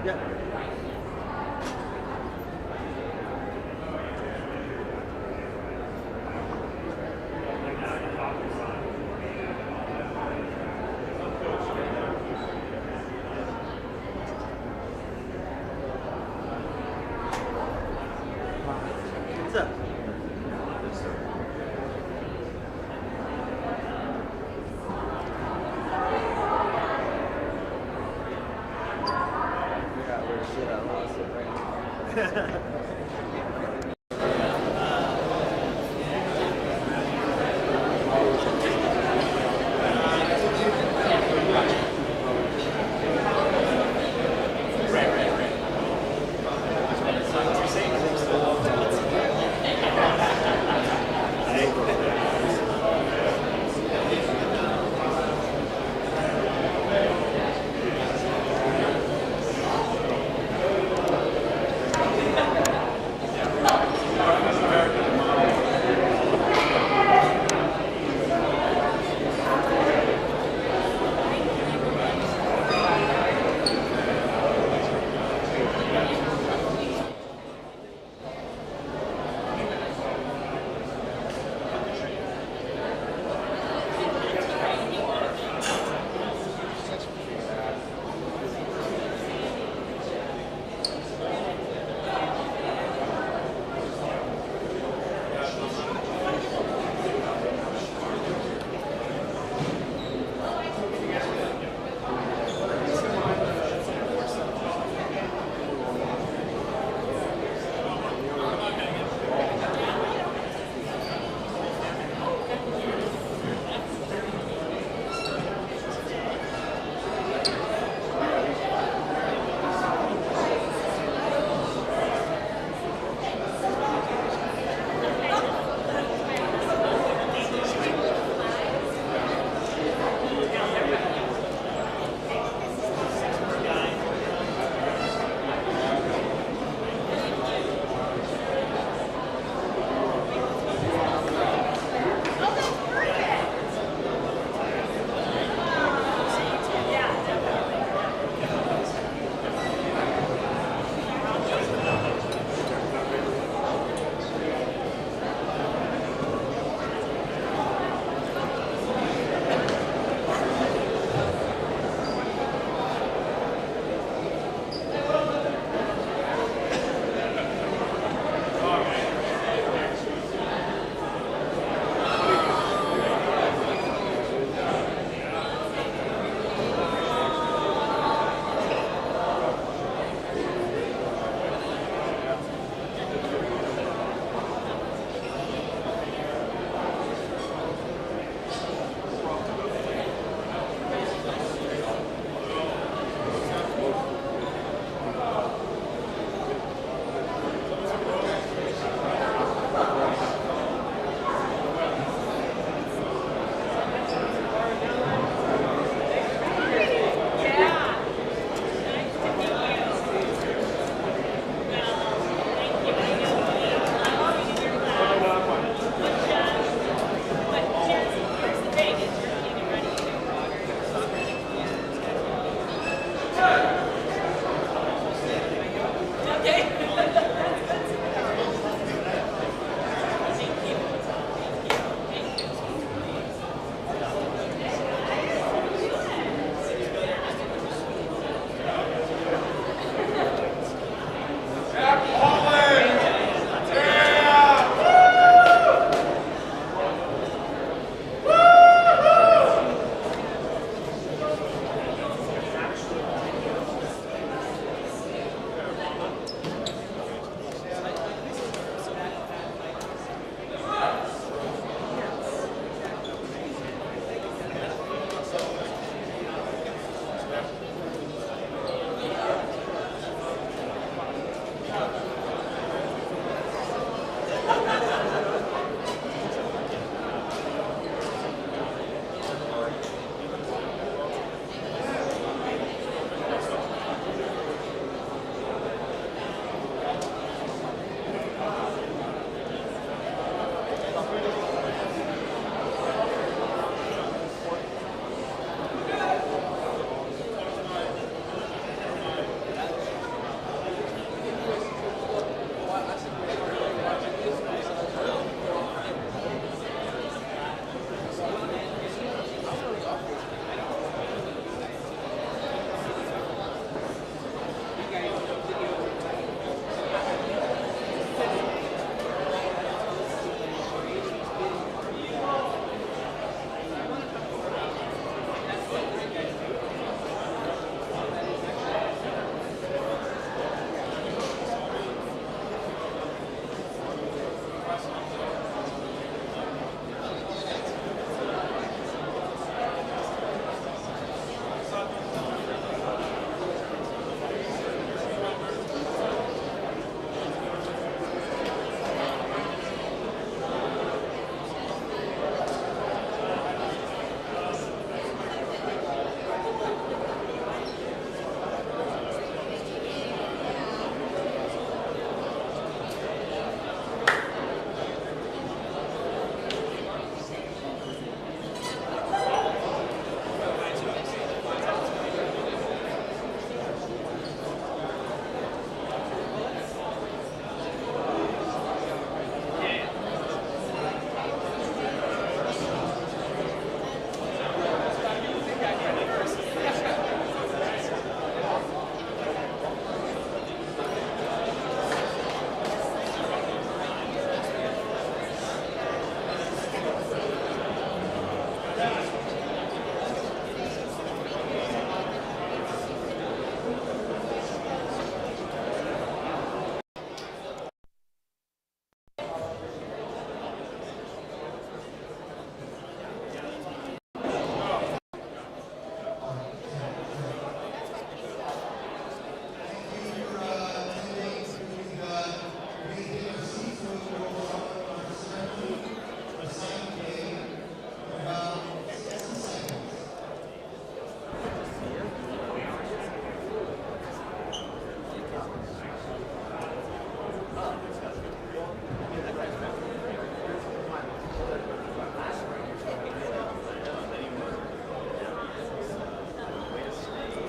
Yeah. What's up? Yeah, we're shit. I lost it right now.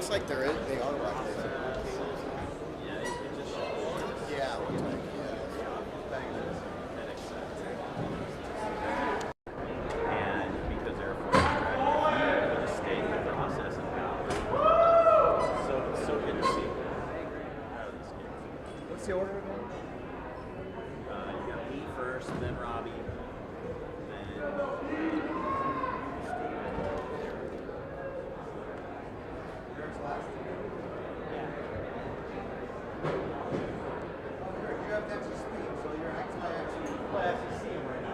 looks like they are rivals. Yeah, it looks like, And because they're for the state process and so good to see. Proud of these kids. What's the order again? You got me first, then Robbie, then you have to speak, so you're actually well, as you see him right now.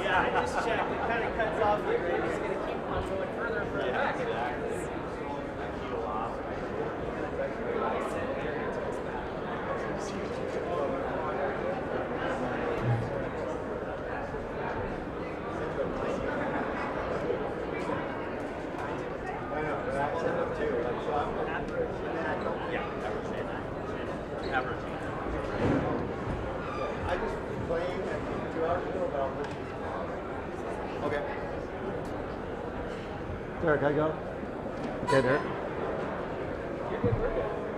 Yeah, I just checked. It kind of cuts off here. It's going to keep on going further and further back. Exactly. I just playing at 2 hours ago, but I'll listen. Okay. Derek, I go? Okay, Derek.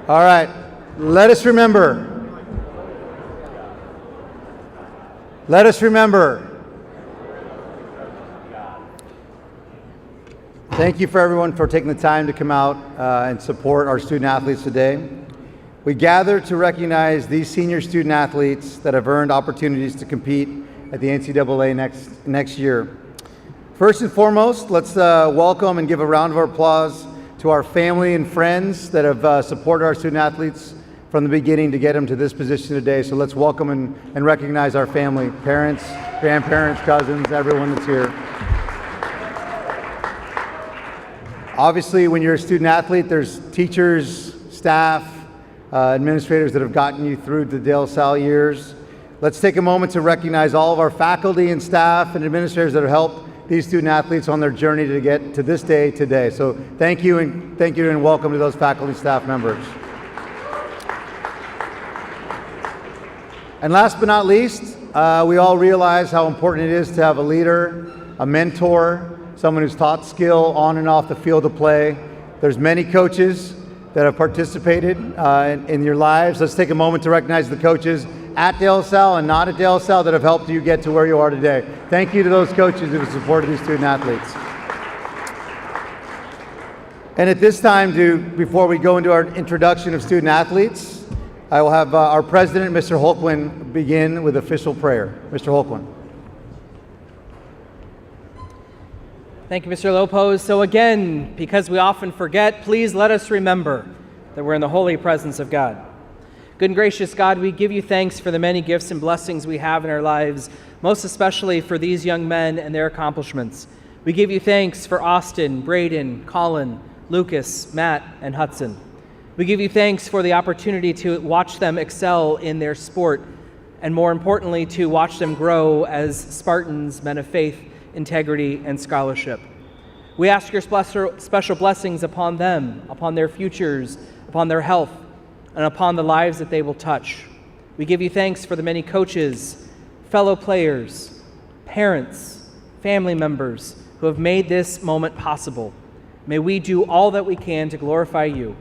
All right. Let us remember. Let us remember. Thank you for everyone for taking the time to come out and support our student athletes today. We gather to recognize these senior student athletes that have earned opportunities to compete at the NCAA next year. First and foremost, let's welcome and give a round of applause to our family and friends that have supported our student athletes from the beginning to get them to this position today. So let's welcome and recognize our family, parents, grandparents, cousins, everyone that's here. Obviously, when you're a student athlete, there's teachers, staff, administrators that have gotten you through the De La Salle years. Let's take a moment to recognize all of our faculty and staff and administrators that have helped these student athletes on their journey to get to this day today. So thank you and welcome to those faculty and staff members. And last but not least, we all realize how important it is to have a leader, a mentor, someone who's taught skill on and off the field of play. There's many coaches that have participated in your lives. Let's take a moment to recognize the coaches at De La Salle and not at De La Salle that have helped you get to where you are today. Thank you to those coaches who have supported these student athletes. And at this time, before we go into our introduction of student athletes, I will have our president, Mr. Holquin, begin with official prayer. Mr. Holquin. Thank you, Mr. Lopez. So again, because we often forget, please let us remember that we're in the holy presence of God. Good and gracious God, we give you thanks for the many gifts and blessings we have in our lives, most especially for these young men and their accomplishments. We give you thanks for Austin, Braden, Colin, Lucas, Matt, and Hudson. We give you thanks for the opportunity to watch them excel in their sport, and more importantly, to watch them grow as Spartans, men of faith, integrity, and scholarship. We ask your special blessings upon them, upon their futures, upon their health, and upon the lives that they will touch. We give you thanks for the many coaches, fellow players, parents, family members who have made this moment possible. May we do all that we can to glorify you.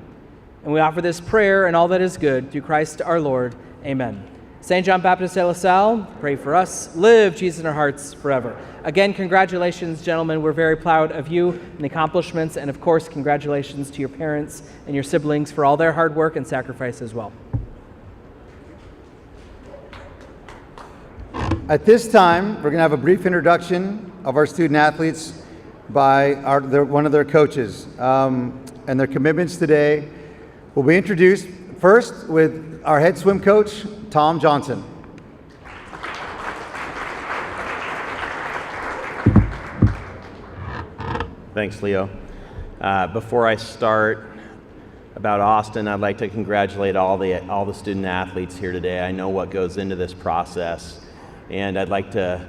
And we offer this prayer and all that is good through Christ our Lord. Amen. St. John Baptist de La Salle, pray for us. Live Jesus in our hearts forever. Again, congratulations, gentlemen. We're very proud of you and the accomplishments, and of course, congratulations to your parents and your siblings for all their hard work and sacrifice as well. At this time, we're going to have a brief introduction of our student athletes by one of their coaches, and their commitments today will be introduced first with our head swim coach, Tom Johnson. Thanks, Leo. Before I start about Austin, I'd like to congratulate all the student athletes here today. I know what goes into this process, and I'd like to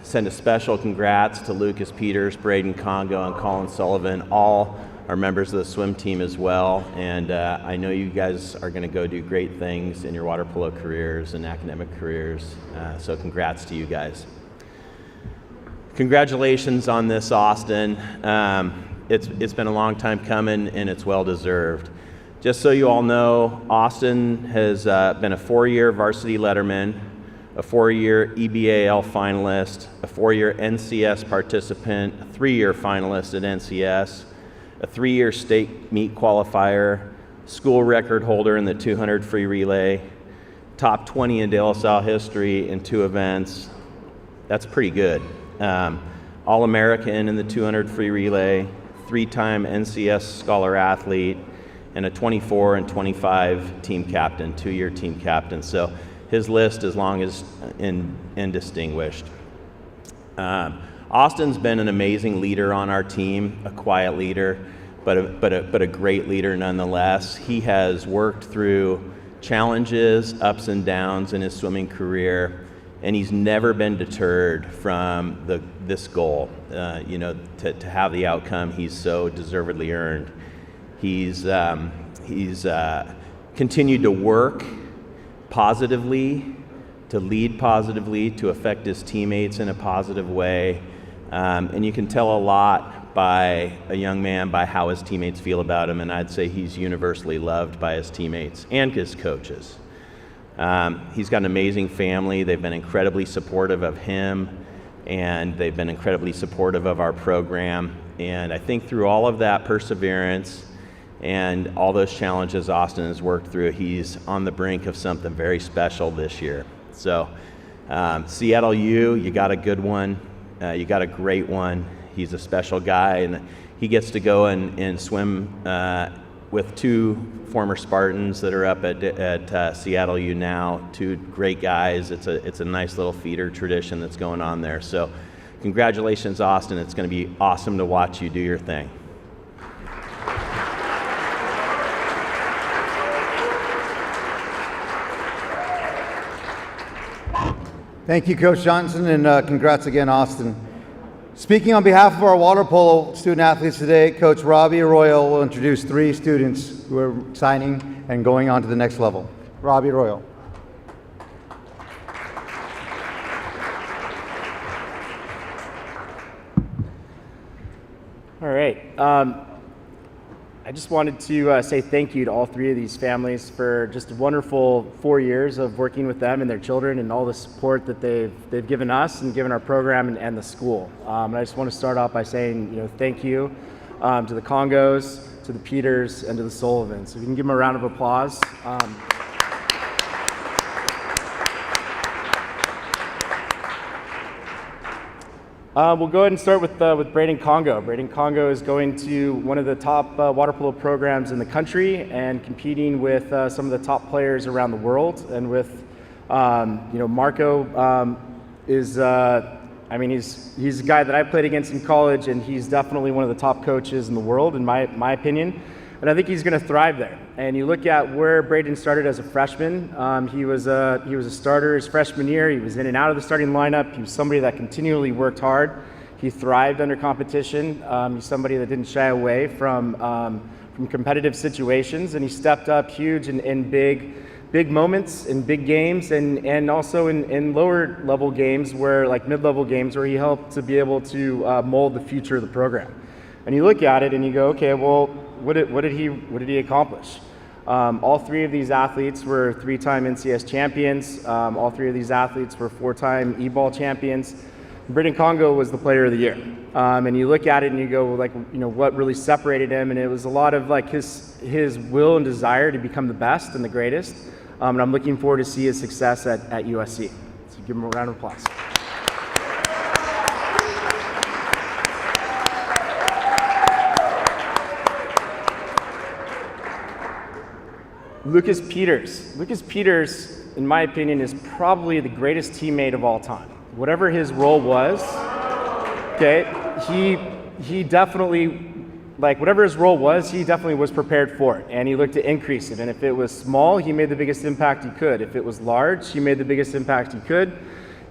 send a special congrats to Lucas Peters, Braden Congo, and Colin Sullivan. All are members of the swim team as well, and I know you guys are going to go do great things in your water polo careers and academic careers, so congrats to you guys. Congratulations on this, Austin. It's been a long time coming, and it's well deserved. Just so you all know, Austin has been a 4-year varsity letterman, a 4-year EBAL finalist, a 4-year NCS participant, a 3-year finalist at NCS, a 3-year state meet qualifier, school record holder in the 200 free relay, top 20 in De La Salle history in 2 events. That's pretty good. All-American in the 200 free relay, 3-time NCS scholar athlete, and a 24 and 25 team captain, 2-year team captain. So his list is long as and distinguished. Austin's been an amazing leader on our team, a quiet leader, but a great leader nonetheless. He has worked through challenges, ups and downs in his swimming career, and he's never been deterred from this goal, to have the outcome he's so deservedly earned. He's continued to work positively, to lead positively, to affect his teammates in a positive way. And you can tell a lot by a young man by how his teammates feel about him, and I'd say he's universally loved by his teammates and his coaches. He's got an amazing family. They've been incredibly supportive of him, and they've been incredibly supportive of our program. And I think through all of that perseverance and all those challenges Austin has worked through, he's on the brink of something very special this year. So Seattle U, you got a good one. You got a great one. He's a special guy, and he gets to go and swim with 2 former Spartans that are up at Seattle U now, 2 great guys. It's a nice little feeder tradition that's going on there. So congratulations, Austin. It's going to be awesome to watch you do your thing. Thank you, Coach Johnson, and congrats again, Austin. Speaking on behalf of our water polo student athletes today, Coach Robbie Arroyo will introduce 3 students who are signing and going on to the next level. Robbie Arroyo. All right. I just wanted to say thank you to all 3 of these families for just a wonderful 4 years of working with them and their children, and all the support that they've given us and given our program and the school. And I just want to start off by saying, thank you to the Congos, to the Peters, and to the Sullivans. So if you can give them a round of applause. We'll go ahead and start with Braden Congo. Braden Congo is going to one of the top water polo programs in the country and competing with some of the top players around the world. And with, Marco is, he's a guy that I played against in college, and he's definitely one of the top coaches in the world, in my opinion. And I think he's going to thrive there. And you look at where Braden started as a freshman. He was a starter his freshman year. He was in and out of the starting lineup. He was somebody that continually worked hard. He thrived under competition. He's somebody that didn't shy away from competitive situations, and he stepped up huge in big moments, in big games, and also in lower level games, like mid-level games, where he helped to be able to mold the future of the program. And you look at it and you go, okay, well, what did he accomplish? All 3 of these athletes were 3-time NCS champions. All 3 of these athletes were 4-time E-ball champions. Braden Congo was the player of the year. And you look at it and you go, what really separated him? And it was a lot of his will and desire to become the best and the greatest. And I'm looking forward to see his success at USC. So give him a round of applause. Lucas Peters. Lucas Peters, in my opinion, is probably the greatest teammate of all time. Whatever his role was, okay, he definitely, whatever his role was, he definitely was prepared for it, and he looked to increase it. And if it was small, he made the biggest impact he could. If it was large, he made the biggest impact he could.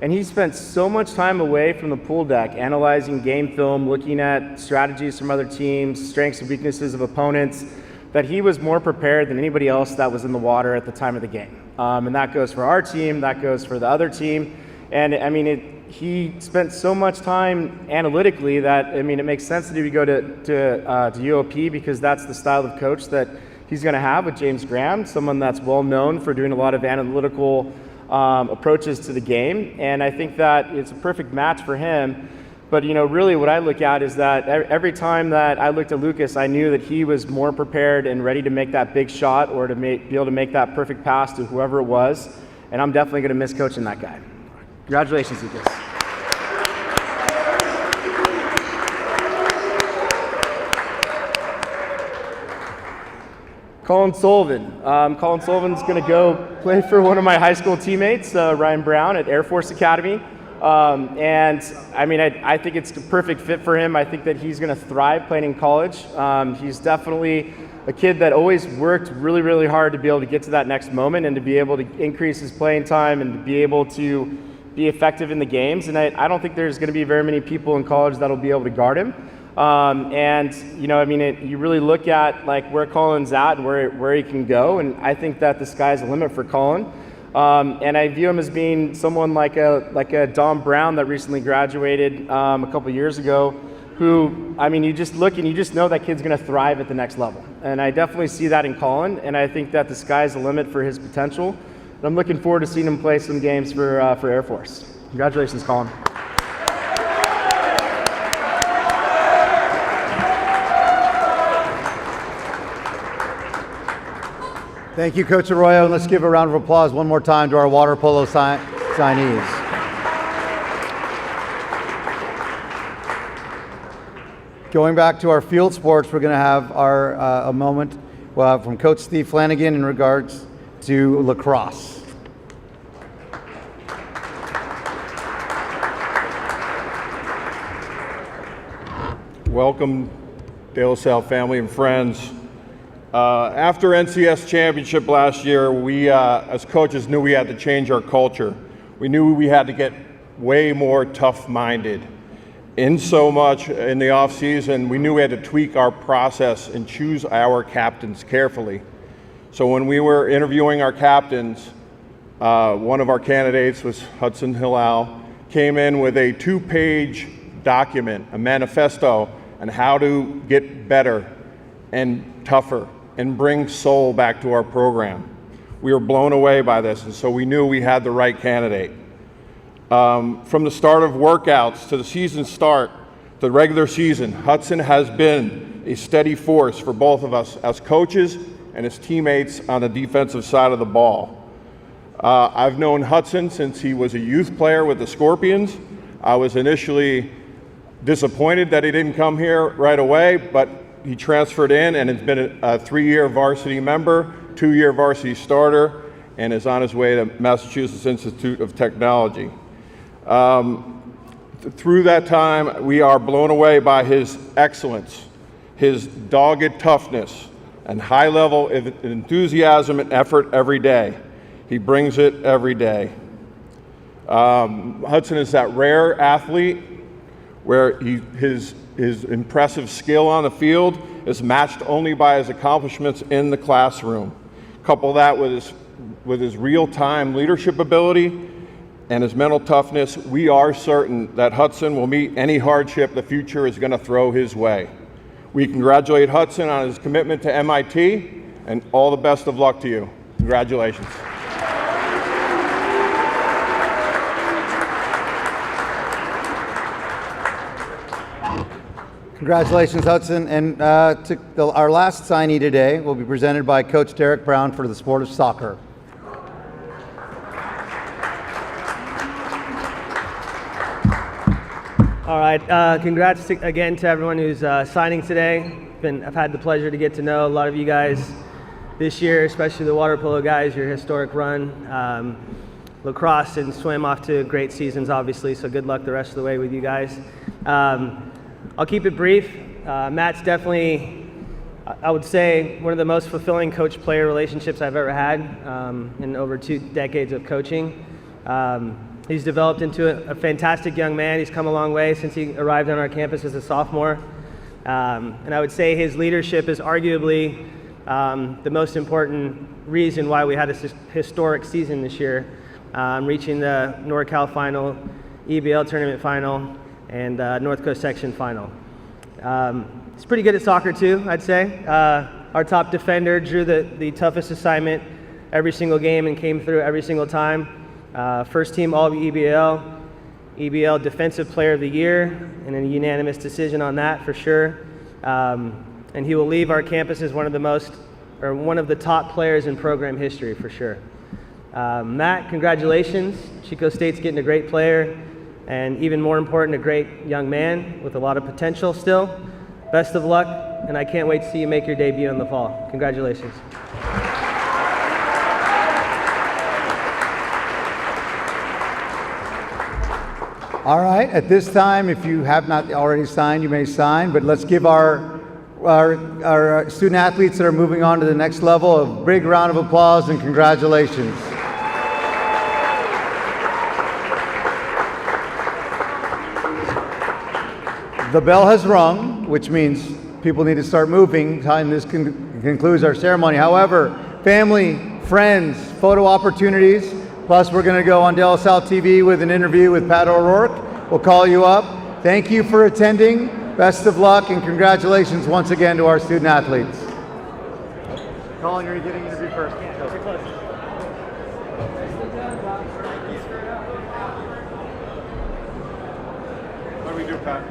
And he spent so much time away from the pool deck, analyzing game film, looking at strategies from other teams, strengths and weaknesses of opponents, that he was more prepared than anybody else that was in the water at the time of the game. And that goes for our team, that goes for the other team. And I mean, he spent so much time analytically that, I mean, it makes sense that he would go to UOP, because that's the style of coach that he's going to have with James Graham, someone that's well known for doing a lot of analytical approaches to the game. And I think that it's a perfect match for him. But, you know, really what I look at is that every time that I looked at Lucas, I knew that he was more prepared and ready to make that big shot, or to be able to make that perfect pass to whoever it was. And I'm definitely going to miss coaching that guy. Congratulations, Lucas. Colin Sullivan. Colin Sullivan's going to go play for one of my high school teammates, Ryan Brown, at Air Force Academy. And I mean, I think it's a perfect fit for him. I think that he's going to thrive playing in college. He's definitely a kid that always worked really, really hard to be able to get to that next moment and to be able to increase his playing time and to be able to be effective in the games. And I don't think there's going to be very many people in college that'll be able to guard him. And, you know, I mean, you really look at like where Colin's at and where he can go. And I think that the sky's the limit for Colin. And I view him as being someone like a Dom Brown that recently graduated a couple years ago, who, I mean, you just look and you just know that kid's going to thrive at the next level. And I definitely see that in Colin, and I think that the sky's the limit for his potential. And I'm looking forward to seeing him play some games for Air Force. Congratulations, Colin. Thank you, Coach Arroyo, and let's give a round of applause one more time to our water polo signees. Going back to our field sports, we're going to have a moment from Coach Steve Flanagan in regards to lacrosse. Welcome, De La Salle family and friends. After NCS championship last year, we as coaches knew we had to change our culture. We knew we had to get way more tough-minded. In so much in the off season, we knew we had to tweak our process and choose our captains carefully. So when we were interviewing our captains, one of our candidates was Hudson Hillel, came in with a 2-page document, a manifesto, on how to get better and tougher and bring soul back to our program. We were blown away by this, and so we knew we had the right candidate. From the start of workouts to the season start, to the regular season, Hudson has been a steady force for both of us as coaches and as teammates on the defensive side of the ball. I've known Hudson since he was a youth player with the Scorpions. I was initially disappointed that he didn't come here right away, but he transferred in and has been a 3-year varsity member, 2-year varsity starter, and is on his way to Massachusetts Institute of Technology. Through that time, we are blown away by his excellence, his dogged toughness, and high level of enthusiasm and effort every day. He brings it every day. Hudson is that rare athlete where his impressive skill on the field is matched only by his accomplishments in the classroom. Couple that with his real-time leadership ability and his mental toughness, we are certain that Hudson will meet any hardship the future is going to throw his way. We congratulate Hudson on his commitment to MIT, and all the best of luck to you. Congratulations. Congratulations, Hudson. And our last signee today will be presented by Coach Derek Brown for the sport of soccer. All right, congrats again to everyone who's signing today. I've had the pleasure to get to know a lot of you guys this year, especially the water polo guys, your historic run. Lacrosse and swim off to great seasons, obviously, so good luck the rest of the way with you guys. I'll keep it brief. Matt's definitely, I would say, one of the most fulfilling coach-player relationships I've ever had in over 2 decades of coaching. He's developed into a fantastic young man. He's come a long way since he arrived on our campus as a sophomore. And I would say his leadership is arguably the most important reason why we had a historic season this year, reaching the NorCal final, EBL tournament final, and North Coast section final. He's pretty good at soccer too, I'd say. Our top defender drew the toughest assignment every single game and came through every single time. First team all EBL Defensive Player of the Year, and a unanimous decision on that for sure. And he will leave our campus as one of the top players in program history for sure. Matt, congratulations. Chico State's getting a great player, and even more important, a great young man with a lot of potential still. Best of luck, and I can't wait to see you make your debut in the fall. Congratulations. All right, at this time, if you have not already signed, you may sign, but let's give our student athletes that are moving on to the next level a big round of applause and congratulations. The bell has rung, which means people need to start moving, and this concludes our ceremony. However, family, friends, photo opportunities, plus we're going to go on De La Salle TV with an interview with Pat O'Rourke. We'll call you up. Thank you for attending. Best of luck and congratulations once again to our student athletes. Colin, you're getting an interview first. What do we do, Pat?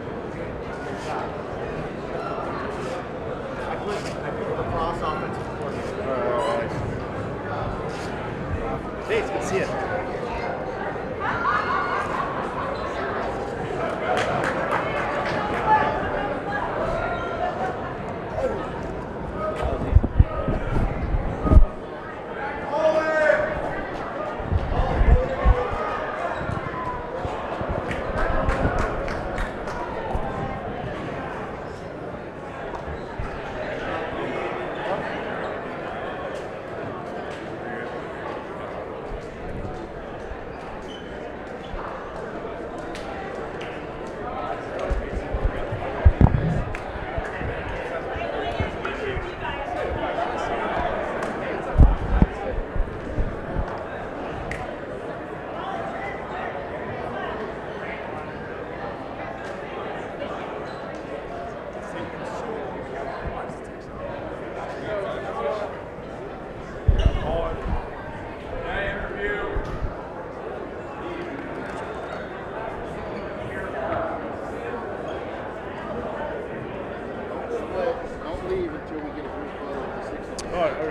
Hey, it's good to see you.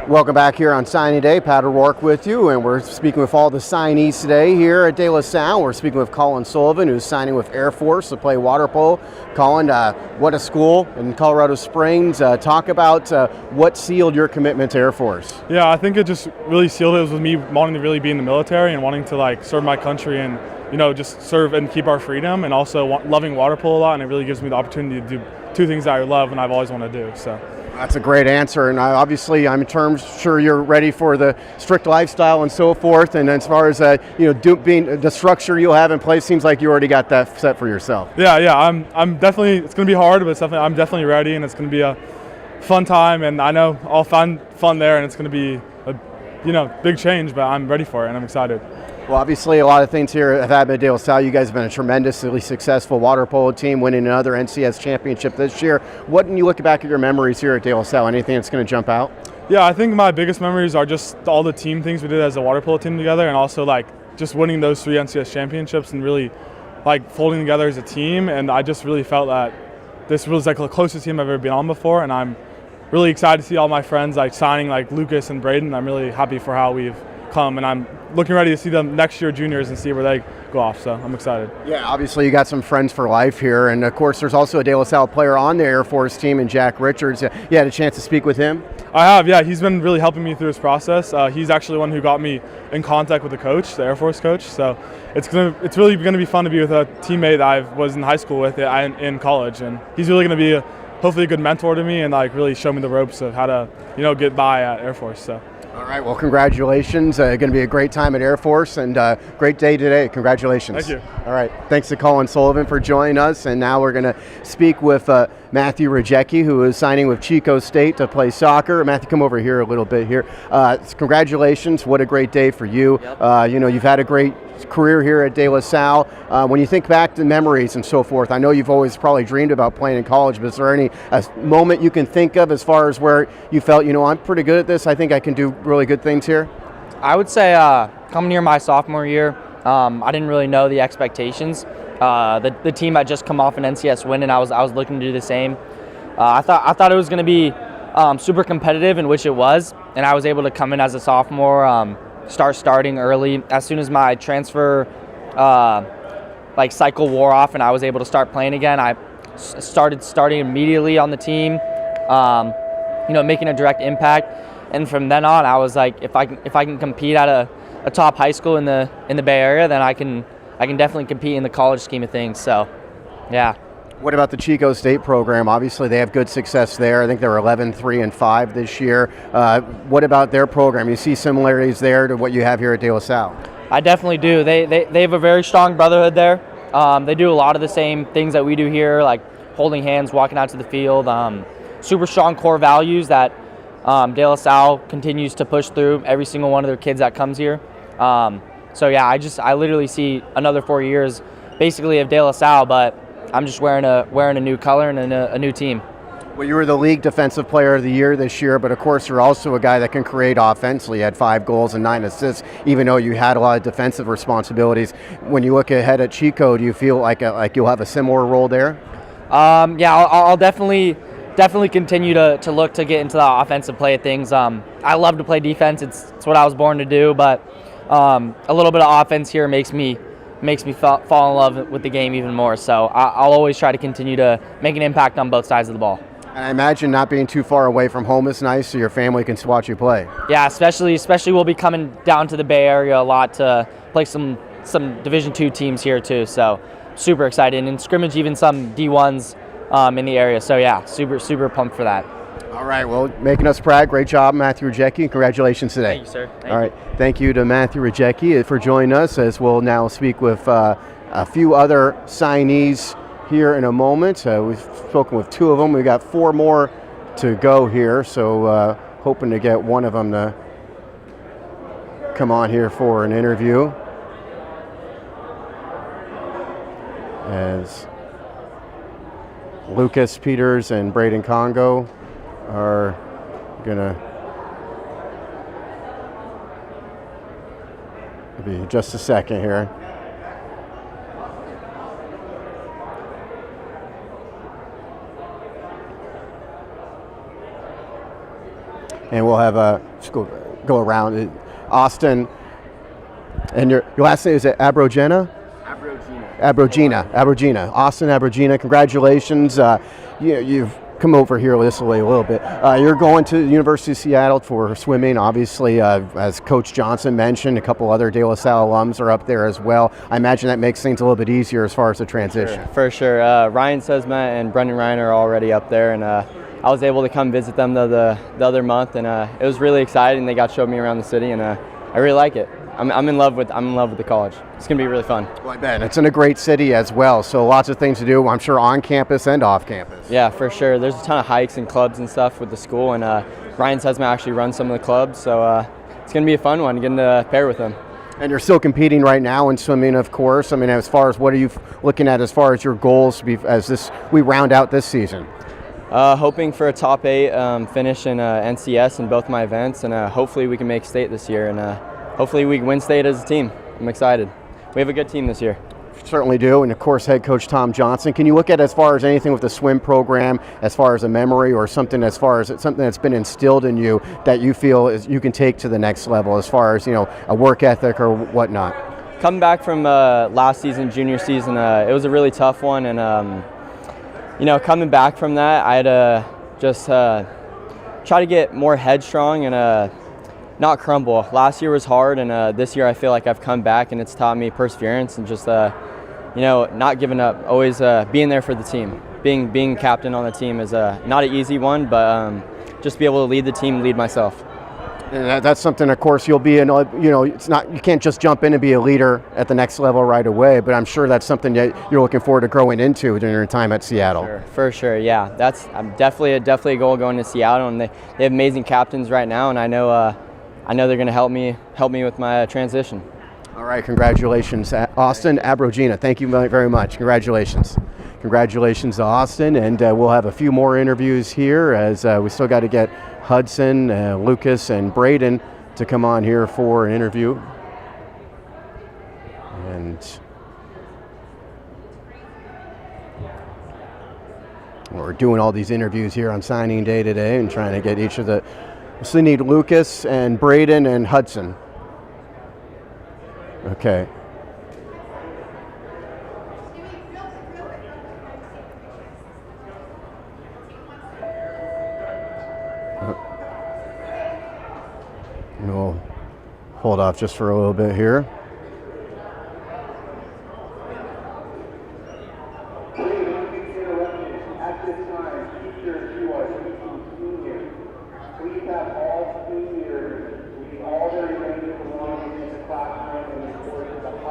Welcome back here on signing day. Pat O'Rourke with you, and we're speaking with all the signees today here at De La Salle. We're speaking with Colin Sullivan, who's signing with Air Force to play water polo. Colin, what a school in Colorado Springs. Talk about what sealed your commitment to Air Force. Yeah, I think it just really sealed it. It was with me wanting to really be in the military and wanting to serve my country and just serve and keep our freedom, and also loving water polo a lot. And it really gives me the opportunity to do two things that I love and I've always wanted to do. So. That's a great answer, and obviously I'm sure you're ready for the strict lifestyle and so forth. And as far as being the structure you'll have in place, seems like you already got that set for yourself. Yeah, I'm definitely. It's going to be hard, but I'm definitely ready, and it's going to be a fun time. And I know I'll find fun there, and it's going to be a big change. But I'm ready for it, and I'm excited. Well, obviously, a lot of things here have happened at De La Salle. You guys have been a tremendously successful water polo team, winning another NCS championship this year. When you look back at your memories here at De La Salle, anything that's going to jump out? Yeah, I think my biggest memories are just all the team things we did as a water polo team together, and also just winning those 3 NCS championships and really folding together as a team. And I just really felt that this was the closest team I've ever been on before, and I'm really excited to see all my friends signing Lucas and Braden. I'm really happy for how we've come, and I'm looking ready to see them next year juniors and see where they go off, so I'm excited. Yeah, obviously you got some friends for life here, and of course there's also a De La Salle player on the Air Force team in Jack Richards. You had a chance to speak with him? I have, yeah. He's been really helping me through this process. He's actually the one who got me in contact with the coach, the Air Force coach, so it's really going to be fun to be with a teammate that I was in high school with in college, and he's really going to be hopefully a good mentor to me and really show me the ropes of how to get by at Air Force. So. All right, well, congratulations. Going to be a great time at Air Force, and great day today. Congratulations. Thank you. All right, thanks to Colin Sullivan for joining us, and now we're going to speak with Matthew Rajecki, who is signing with Chico State to play soccer. Matthew, come over here a little bit here. Congratulations. What a great day for you. Yep. You've had a great career here at De La Salle. When you think back to memories and so forth, I know you've always probably dreamed about playing in college, but is there any moment you can think of as far as where you felt, I'm pretty good at this, I think I can do really good things here? I would say coming here my sophomore year, I didn't really know the expectations. The team had just come off an NCS win, and I was looking to do the same. I thought it was going to be super competitive, in which it was, and I was able to come in as a sophomore, starting early. As soon as my transfer cycle wore off and I was able to start playing again, I starting immediately on the team, making a direct impact. And from then on, I was like, if I can compete at a top high school in the Bay Area, then I can definitely compete in the college scheme of things. So, yeah. What about the Chico State program? Obviously, they have good success there. I think they're 11-3-5 this year. What about their program? You see similarities there to what you have here at De La Salle? I definitely do. They have a very strong brotherhood there. They do a lot of the same things that we do here, like holding hands, walking out to the field. Super strong core values that De La Salle continues to push through every single one of their kids that comes here. I literally see another 4 years basically of De La Salle, but I'm just wearing a new color and a new team. Well, you were the league defensive player of the year this year, but of course you're also a guy that can create offensively. You had 5 goals and 9 assists, even though you had a lot of defensive responsibilities. When you look ahead at Chico, do you feel like you'll have a similar role there? I'll definitely continue to look to get into the offensive play of things. I love to play defense. It's what I was born to do, but a little bit of offense here makes me fall in love with the game even more. So I'll always try to continue to make an impact on both sides of the ball. And I imagine not being too far away from home is nice, so your family can watch you play. Yeah, especially we'll be coming down to the Bay Area a lot to play some Division II teams here too. So super excited, and scrimmage even some D1s in the area. So yeah, super pumped for that. All right, well, making us proud. Great job, Matthew Rajecki. Congratulations today. Thank you, sir. All right, thank you to Matthew Rajecki for joining us, as we'll now speak with a few other signees here in a moment. We've spoken with 2 of them. We've got 4 more to go here, so hoping to get one of them to come on here for an interview. As Lucas Peters and Braden Congo are gonna be just a second here. And we'll have just go around. Austin, and your last name is it Abrogena? Abrogena. Austin Abrogena, congratulations. You've come over here this way a little bit. You're going to the University of Seattle for swimming. Obviously, as Coach Johnson mentioned, a couple other De La Salle alums are up there as well. I imagine that makes things a little bit easier as far as the transition. For sure. Ryan Sesma and Brendan Ryan are already up there, and I was able to come visit them the other month, and it was really exciting. They got to show me around the city, and I really like it. I'm in love with the college. It's gonna be really fun. Well, I bet. It's in a great city as well, so lots of things to do, I'm sure, on campus and off campus. Yeah, for sure. There's a ton of hikes and clubs and stuff with the school, and Ryan Sesma actually runs some of the clubs, so it's gonna be a fun one, getting to pair with him. And you're still competing right now in swimming, of course. I mean, as far as what are you looking at as far as your goals as we round out this season? Hoping for a top 8 finish in NCS in both my events, and hopefully we can make state this year, and hopefully we can win state as a team. I'm excited. We have a good team this year. Certainly do, and of course head coach Tom Johnson. Can you look at as far as anything with the swim program, as far as a memory or something, as far as something that's been instilled in you that you feel is you can take to the next level, as far as a work ethic or whatnot? Coming back from last season, junior season, it was a really tough one, and coming back from that, I had to just try to get more headstrong and not crumble. Last year was hard, and this year I feel like I've come back, and it's taught me perseverance and just not giving up, always being there for the team. Being captain on the team is not an easy one, but just be able to lead the team, lead myself. And that's something, of course, you'll be in, it's not, you can't just jump in and be a leader at the next level right away, but I'm sure that's something that you're looking forward to growing into during your time at Seattle. For sure, yeah. That's definitely a goal going to Seattle, and they have amazing captains right now, and I know they're going to help me with my transition. All right, congratulations, Austin Abrogina. Thank you very much. Congratulations. Congratulations to Austin, and we'll have a few more interviews here as we still got to get Hudson, Lucas, and Braden to come on here for an interview. And we're doing all these interviews here on signing day today and trying to get each of the, so we need Lucas and Braden and Hudson. Okay. We'll hold off just for a little bit here.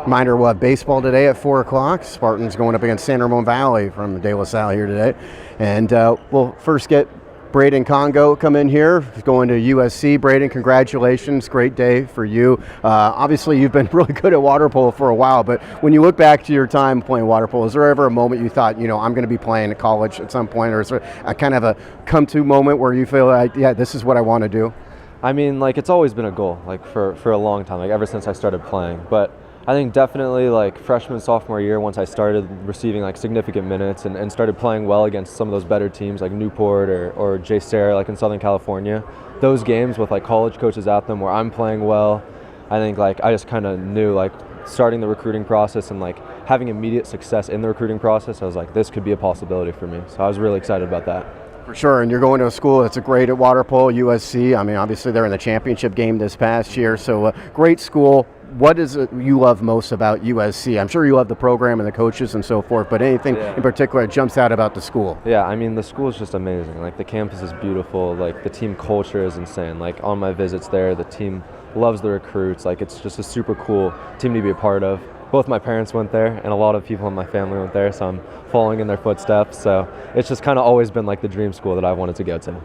Reminder, we'll have baseball today at 4 o'clock. Spartans going up against San Ramon Valley from De La Salle here today. And we'll first get Braden Congo come in here, going to USC. Braden, congratulations. Great day for you. Obviously, you've been really good at water polo for a while, but when you look back to your time playing water polo, is there ever a moment you thought, I'm going to be playing at college at some point, or is there a kind of a come-to moment where you feel like, yeah, this is what I want to do? I mean, it's always been a goal, for a long time, ever since I started playing. But I think definitely freshman, sophomore year, once I started receiving significant minutes and started playing well against some of those better teams like Newport or J. Sarah in Southern California, those games with college coaches at them where I'm playing well, I think I just kind of knew starting the recruiting process and having immediate success in the recruiting process, I was like, this could be a possibility for me. So I was really excited about that. For sure, and you're going to a school that's great at water polo, USC. I mean, obviously they're in the championship game this past year, so great school. What is it you love most about USC? I'm sure you love the program and the coaches and so forth, but anything in particular that jumps out about the school? Yeah, I mean, the school is just amazing. The campus is beautiful. The team culture is insane. On my visits there, the team loves the recruits. It's just a super cool team to be a part of. Both my parents went there, and a lot of people in my family went there, so I'm following in their footsteps. So it's just kind of always been the dream school that I wanted to go to.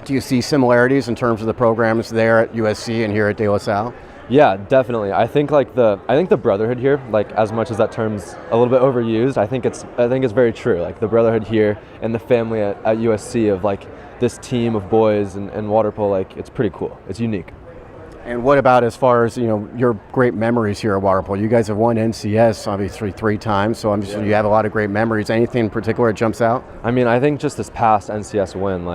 Do you see similarities in terms of the programs there at USC and here at De La Salle? Yeah, definitely. I think the brotherhood here, as much as that term's a little bit overused, I think it's very true. The brotherhood here and the family at USC of this team of boys and water polo, it's pretty cool. It's unique. And what about as far as your great memories here at water polo? You guys have won NCS obviously 3 times, so obviously you have a lot of great memories. Anything in particular that jumps out? I mean, I think just this past NCS win,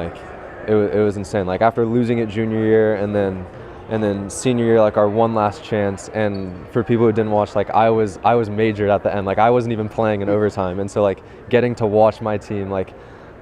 it was insane. After losing it junior year and then senior year, our one last chance. And for people who didn't watch, I was majored at the end. I wasn't even playing in overtime, and so getting to watch my team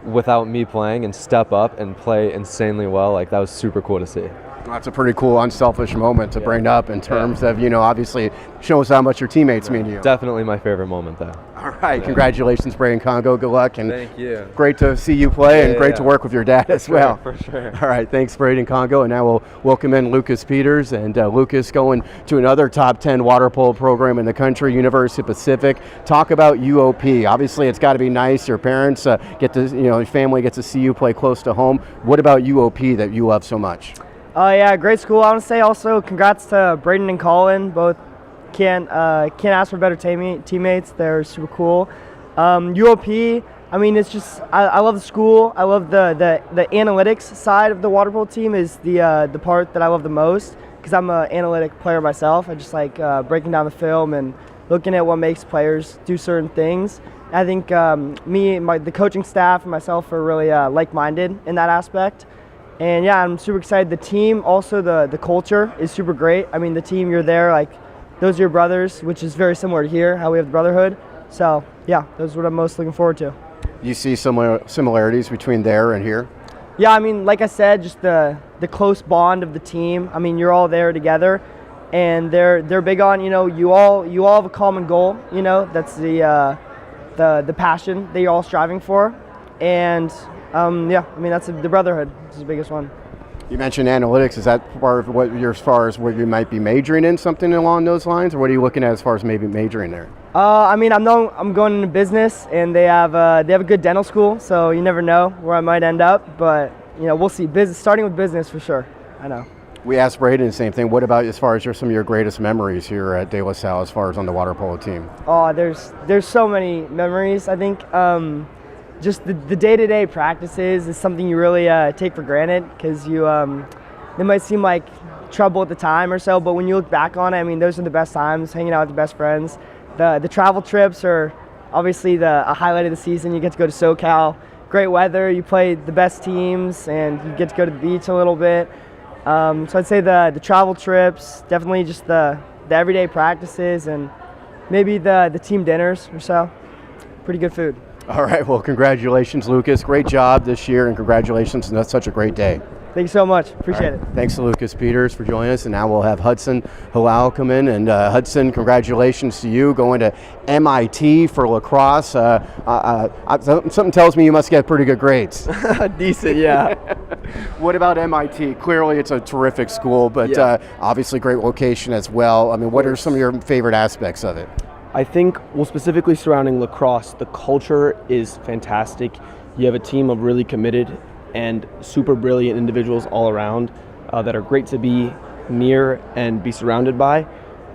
without me playing and step up and play insanely well, that was super cool to see. That's a pretty cool, unselfish moment to bring up in terms of, obviously shows how much your teammates mean to you. Definitely my favorite moment, though. All right, congratulations, Braden Congo. Good luck, and thank you. Great to see you play, and great to work with your dad as well. For sure. All right, thanks, Braden Congo, and now we'll welcome in Lucas Peters, and Lucas going to another top 10 water polo program in the country, University of Pacific. Talk about UOP. Obviously, it's got to be nice. Your parents get to, your family gets to see you play close to home. What about UOP that you love so much? Yeah, great school. I want to say also congrats to Braden and Colin. Both can't ask for better teammates. They're super cool. UOP, I mean, it's just I love the school. I love the analytics side of the water polo team is the part that I love the most because I'm an analytic player myself. I just like breaking down the film and looking at what makes players do certain things. I think the coaching staff and myself are really like-minded in that aspect. And yeah, I'm super excited. The team, also the culture is super great. I mean, the team, you're there, those are your brothers, which is very similar to here, how we have the brotherhood. So yeah, those are what I'm most looking forward to. You see similarities between there and here? Yeah, I mean, like I said, just the close bond of the team. I mean, you're all there together, and they're big on, you all have a common goal. That's the passion that you're all striving for, and yeah, I mean, that's the brotherhood. It's the biggest one. You mentioned analytics. Is that part of what you're, as far as what you might be majoring in, something along those lines, or what are you looking at as far as maybe majoring there? I mean, I'm going into business, and they have a good dental school, so you never know where I might end up. But we'll see. Starting with business for sure. I know. We asked Braden the same thing. What about as far as some of your greatest memories here at De La Salle, as far as on the water polo team? Oh, there's so many memories. I think just the day-to-day practices is something you really take for granted, because they might seem like trouble at the time or so, but when you look back on it, I mean, those are the best times, hanging out with your best friends. The travel trips are obviously a highlight of the season. You get to go to SoCal, great weather, you play the best teams, and you get to go to the beach a little bit. So I'd say the travel trips, definitely just the everyday practices, and maybe the team dinners or so. Pretty good food. All right, well, congratulations, Lucas. Great job this year, and congratulations on such a great day. Thank you so much. Appreciate it. Thanks to Lucas Peters for joining us, and now we'll have Hudson Halal come in. And Hudson, congratulations to you going to MIT for lacrosse. Something tells me you must get pretty good grades. Decent, yeah. What about MIT? Clearly, it's a terrific school, but obviously great location as well. I mean, what are some of your favorite aspects of it? I think, well, specifically surrounding lacrosse, the culture is fantastic. You have a team of really committed and super brilliant individuals all around that are great to be near and be surrounded by.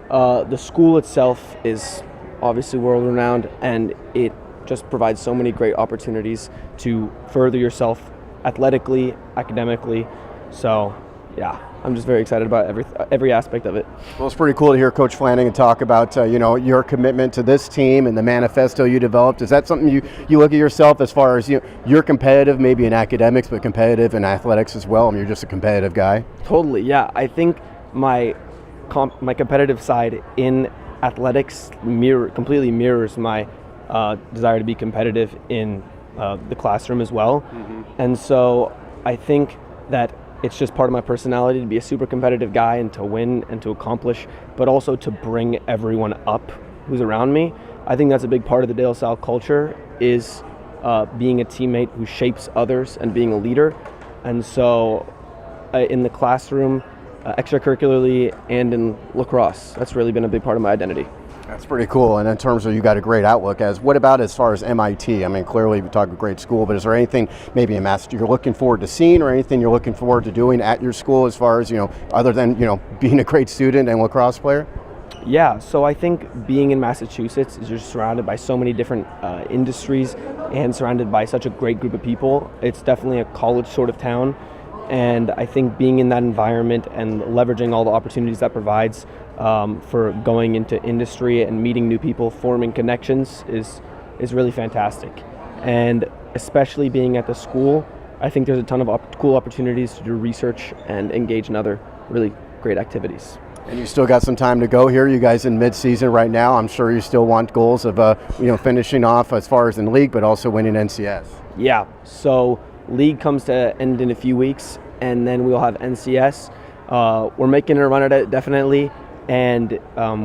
The school itself is obviously world-renowned, and it just provides so many great opportunities to further yourself athletically, academically. So, yeah, I'm just very excited about every aspect of it. Well, it's pretty cool to hear Coach Flanagan talk about your commitment to this team and the manifesto you developed. Is that something you look at yourself as far as you're competitive, maybe in academics, but competitive in athletics as well? I mean, you're just a competitive guy. Totally, yeah. I think my competitive side in athletics completely mirrors my desire to be competitive in the classroom as well. Mm-hmm. And so I think that it's just part of my personality to be a super competitive guy and to win and to accomplish, but also to bring everyone up who's around me. I think that's a big part of the De La Salle culture, is being a teammate who shapes others and being a leader. And so in the classroom, extracurricularly, and in lacrosse, that's really been a big part of my identity. That's pretty cool. And in terms of, you got a great outlook. What about as far as MIT? I mean, clearly we talk a great school, but is there anything maybe in Mass you're looking forward to seeing, or anything you're looking forward to doing at your school as far as, other than, being a great student and lacrosse player? Yeah, so I think being in Massachusetts is you're surrounded by so many different industries and surrounded by such a great group of people. It's definitely a college sort of town. And I think being in that environment and leveraging all the opportunities that provides for going into industry and meeting new people, forming connections is really fantastic. And especially being at the school, I think there's a ton of cool opportunities to do research and engage in other really great activities. And you still got some time to go here. You guys in mid-season right now. I'm sure you still want goals of finishing off as far as in league, but also winning NCS. Yeah, so league comes to end in a few weeks, and then we'll have NCS. We're making a run at it, definitely, and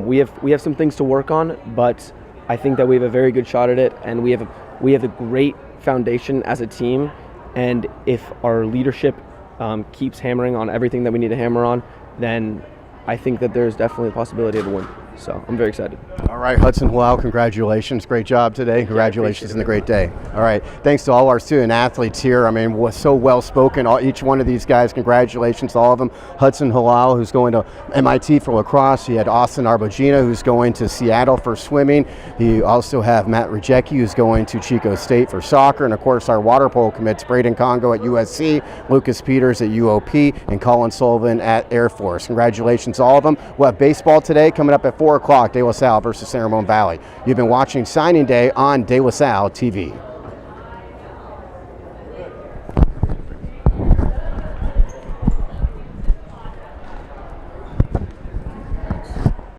we have some things to work on, but I think that we have a very good shot at it, and we have a great foundation as a team. And if our leadership keeps hammering on everything that we need to hammer on, then I think that there's definitely a possibility of a win. So I'm very excited. All right, Hudson Halal, congratulations. Great job today. Congratulations and a great day. All right, thanks to all our student athletes here. I mean, was so well spoken. Each one of these guys, congratulations to all of them. Hudson Halal, who's going to MIT for lacrosse. He had Austin Arbogina, who's going to Seattle for swimming. You also have Matt Rejecki, who's going to Chico State for soccer. And of course, our water polo commits, Braden Congo at USC, Lucas Peters at UOP, and Colin Sullivan at Air Force. Congratulations to all of them. We'll have baseball today coming up at 4 o'clock, De La Salle versus San Ramon Valley. You've been watching Signing Day on De La Salle TV.